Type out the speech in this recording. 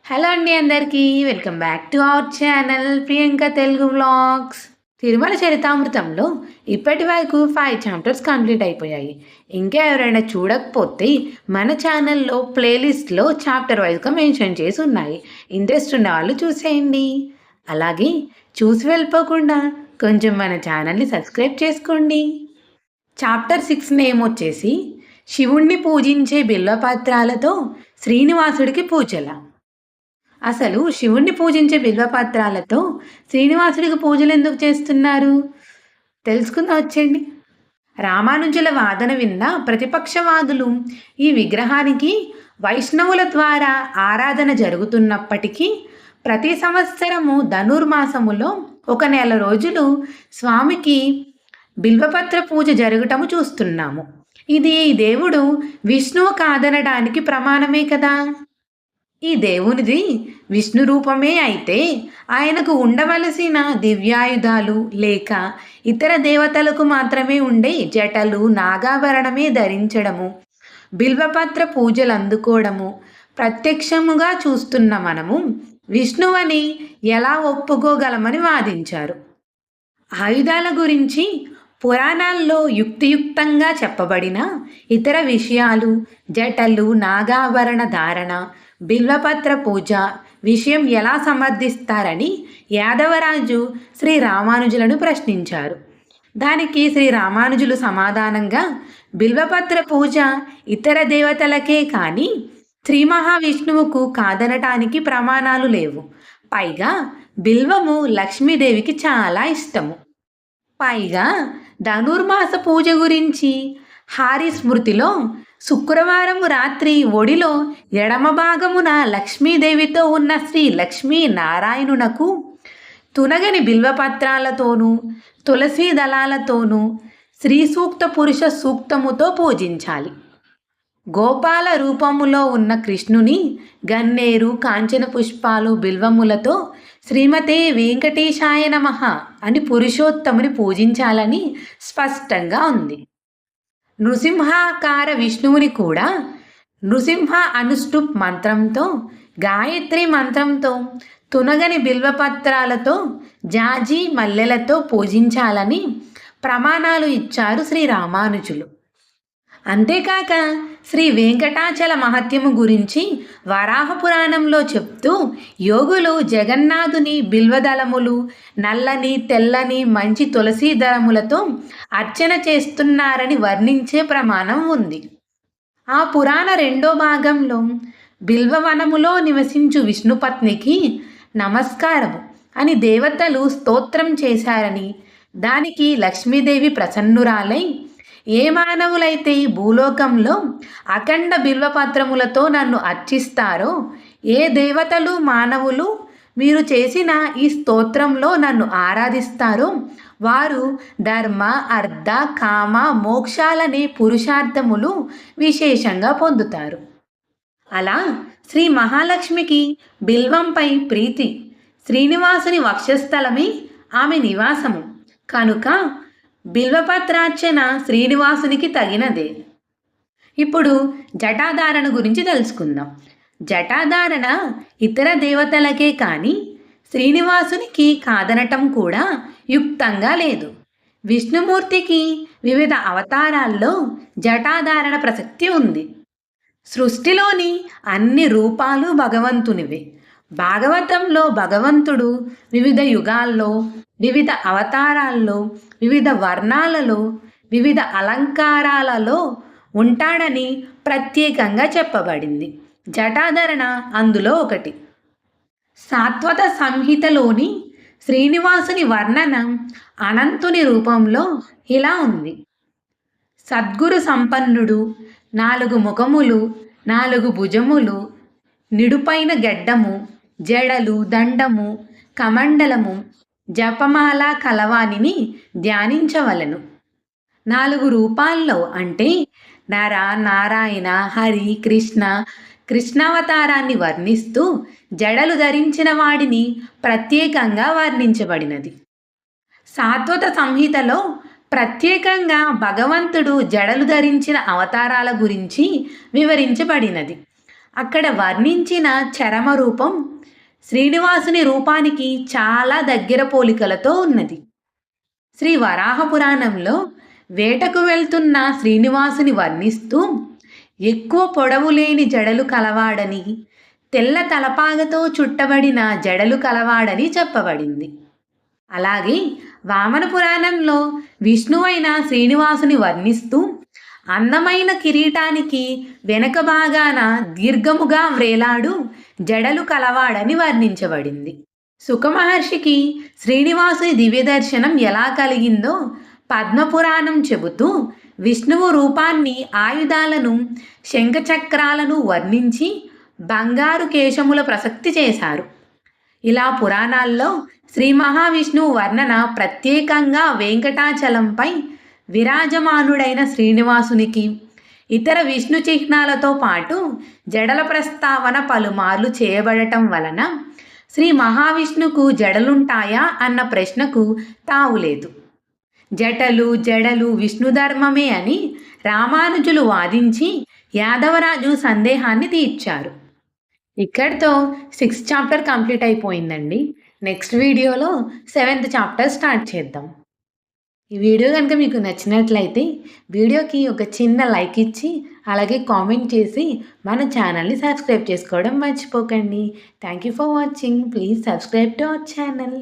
Hello అండి అందరికీ. Welcome back to our channel Priyanka Telugu vlogs. Tirumala చరితామృతంలో ఇప్పటి వరకు 5 చాప్టర్స్ కంప్లీట్ అయిపోయాయి. ఇంకా ఎవరైనా చూడకపోతే మన ఛానల్లో ప్లేలిస్ట్లో చాప్టర్ వైజ్గా మెన్షన్ చేసి ఉన్నాయి. ఇంట్రెస్ట్ ఉన్న వాళ్ళు చూసేయండి. అలాగే చూసి వెళ్ళిపోకుండా కొంచెం మన ఛానల్ని సబ్స్క్రైబ్ చేసుకోండి. చాప్టర్ 6 నేమ్ వచ్చేసి శివుణ్ణి పూజించే బిల్వపత్రాలతో శ్రీనివాసుడికి పూజల. అసలు శివుణ్ణి పూజించే బిల్వపత్రాలతో శ్రీనివాసుడికి పూజలు ఎందుకు చేస్తున్నారు తెలుసుకుందాం వచ్చేయండి. రామానుజుల వాదన విన్న ప్రతిపక్షవాదులు ఈ విగ్రహానికి వైష్ణవుల ద్వారా ఆరాధన జరుగుతున్నప్పటికీ ప్రతి సంవత్సరము ధనుర్మాసములో 1 నెల రోజులు స్వామికి బిల్వపత్ర పూజ జరగటము చూస్తున్నాము. ఇది ఈ దేవుడు విష్ణువు కాదనడానికి ప్రమాణమే కదా. ఈ దేవునిది విష్ణు రూపమే అయితే ఆయనకు ఉండవలసిన దివ్యాయుధాలు లేక ఇతర దేవతలకు మాత్రమే ఉండే జటలు నాగాభరణమే ధరించడము, బిల్వపత్ర పూజలు అందుకోవడము ప్రత్యక్షముగా చూస్తున్న మనము విష్ణువని ఎలా ఒప్పుకోగలమని వాదించారు. ఆయుధాల గురించి పురాణాల్లో యుక్తియుక్తంగా చెప్పబడిన ఇతర విషయాలు, జటలు, నాగాభరణ ధారణ, బిల్వపత్ర పూజ విషయం ఎలా సమర్థిస్తారని యాదవరాజు శ్రీ రామానుజులను ప్రశ్నించారు. దానికి శ్రీ రామానుజులు సమాధానంగా బిల్వపత్ర పూజ ఇతర దేవతలకే కానీ శ్రీ మహావిష్ణువుకు కాదనటానికి ప్రమాణాలు లేవు. పైగా బిల్వము లక్ష్మీదేవికి చాలా ఇష్టము. పైగా ధనుర్మాస పూజ గురించి హారి స్మృతిలో శుక్రవారం రాత్రి ఒడిలో ఎడమ భాగమున లక్ష్మీదేవితో ఉన్న శ్రీ లక్ష్మీ నారాయణునకు తునగని బిల్వపత్రాలతోనూ తులసీ దళాలతోనూ శ్రీ సూక్త పురుష సూక్తముతో పూజించాలి. గోపాల రూపములో ఉన్న కృష్ణుని గన్నేరు, కాంచన పుష్పాలు, బిల్వములతో శ్రీమతే వెంకటేశాయ నమః అని పురుషోత్తముని పూజించాలని స్పష్టంగా ఉంది. నృసింహాకార విష్ణువుని కూడా నృసింహ అనుష్టుప్ మంత్రంతో, గాయత్రి మంత్రంతో, తునగని బిల్వపత్రాలతో, జాజి మల్లెలతో పూజించాలని ప్రమాణాలు ఇచ్చారు శ్రీ రామానుజులు. అంతేకాక శ్రీ వెంకటాచల మహత్యము గురించి వరాహ పురాణంలో చెప్తూ యోగులు జగన్నాథుని బిల్వదళములు, నల్లని తెల్లని మంచి తులసీ దళములతో అర్చన చేస్తున్నారని వర్ణించే ప్రమాణం ఉంది. ఆ పురాణ 2వ భాగంలో బిల్వవనములో నివసించు విష్ణుపత్నికి నమస్కారము అని దేవతలు స్తోత్రం చేశారని, దానికి లక్ష్మీదేవి ప్రసన్నురాలై ఏ మానవులైతే భూలోకంలో అఖండ బిల్వపత్రములతో నన్ను అర్చిస్తారో, ఏ దేవతలు మానవులు మీరు చేసిన ఈ స్తోత్రంలో నన్ను ఆరాధిస్తారో వారు ధర్మ, అర్థ, కామ, మోక్షాలనే పురుషార్థములు విశేషంగా పొందుతారు. అలా శ్రీ మహాలక్ష్మికి బిల్వంపై ప్రీతి. శ్రీనివాసుని వక్షస్థలమే ఆమె నివాసము కనుక బిల్వపత్రార్చన శ్రీనివాసునికి తగినదే. ఇప్పుడు జటాధారణ గురించి తెలుసుకుందాం. జటాధారణ ఇతర దేవతలకే కానీ శ్రీనివాసునికి కాదనటం కూడా యుక్తంగా లేదు. విష్ణుమూర్తికి వివిధ అవతారాల్లో జటాధారణ ప్రసక్తి ఉంది. సృష్టిలోని అన్ని రూపాలు భగవంతునివే. భాగవతంలో భగవంతుడు వివిధ యుగాల్లో, వివిధ అవతారాల్లో, వివిధ వర్ణాలలో, వివిధ అలంకారాలలో ఉంటాడని ప్రత్యేకంగా చెప్పబడింది. జటాధరణ అందులో ఒకటి. సాత్వత సంహితలోని శ్రీనివాసుని వర్ణన అనంతుని రూపంలో ఇలా ఉంది. సద్గురు సంపన్నుడు, 4 ముఖములు, 4 భుజములు, నిడుపైన గెడ్డము, జడలు, దండము, కమండలము, జపమాల కలవానిని ధ్యానించవలను. 4 రూపాల్లో అంటే నర, నారాయణ, హరి, కృష్ణ, కృష్ణావతారాన్ని వర్ణిస్తూ జడలు ధరించిన వాడిని ప్రత్యేకంగా వర్ణించబడినది. సాత్వత సంహితలో ప్రత్యేకంగా భగవంతుడు జడలు ధరించిన అవతారాల గురించి వివరించబడినది. అక్కడ వర్ణించిన చరమ రూపం శ్రీనివాసుని రూపానికి చాలా దగ్గర పోలికలతో ఉన్నది. శ్రీ వరాహ పురాణంలో వేటకు వెళ్తున్న శ్రీనివాసుని వర్ణిస్తూ ఎక్కువ పొడవు లేని జడలు కలవాడని, తెల్ల తలపాగతో చుట్టబడిన జడలు కలవాడని చెప్పబడింది. అలాగే వామన పురాణంలో విష్ణువైన శ్రీనివాసుని వర్ణిస్తూ అందమైన కిరీటానికి వెనక భాగాన దీర్ఘముగా వ్రేలాడు జడలు కలవాడని వర్ణించబడింది. సుఖమహర్షికి శ్రీనివాసుని దివ్యదర్శనం ఎలా కలిగిందో పద్మపురాణం చెబుతూ విష్ణువు రూపాన్ని, ఆయుధాలను, శంఖచక్రాలను వర్ణించి బంగారు కేశముల ప్రసక్తి చేశారు. ఇలా పురాణాల్లో శ్రీ మహావిష్ణువు వర్ణన ప్రత్యేకంగా వెంకటాచలంపై విరాజమానుడైన శ్రీనివాసునికి ఇతర విష్ణు చిహ్నాలతో పాటు జడల ప్రస్తావన పలుమార్లు చేయబడటం వలన శ్రీ మహావిష్ణువుకు జడలుంటాయా అన్న ప్రశ్నకు తావులేదు. జడలు విష్ణుధర్మమే అని రామానుజులు వాదించి యాదవరాజు సందేహాన్ని తీర్చారు. ఇక్కడితో 6th చాప్టర్ కంప్లీట్ అయిపోయిందండి. నెక్స్ట్ వీడియోలో 7th చాప్టర్ స్టార్ట్ చేద్దాం. ఈ వీడియో కనుక మీకు నచ్చినట్లయితే వీడియోకి ఒక చిన్న లైక్ ఇచ్చి అలాగే కామెంట్ చేసి మన ఛానల్ని సబ్స్క్రైబ్ చేసుకోవడం మర్చిపోకండి. Thank you for watching. Please subscribe to our channel.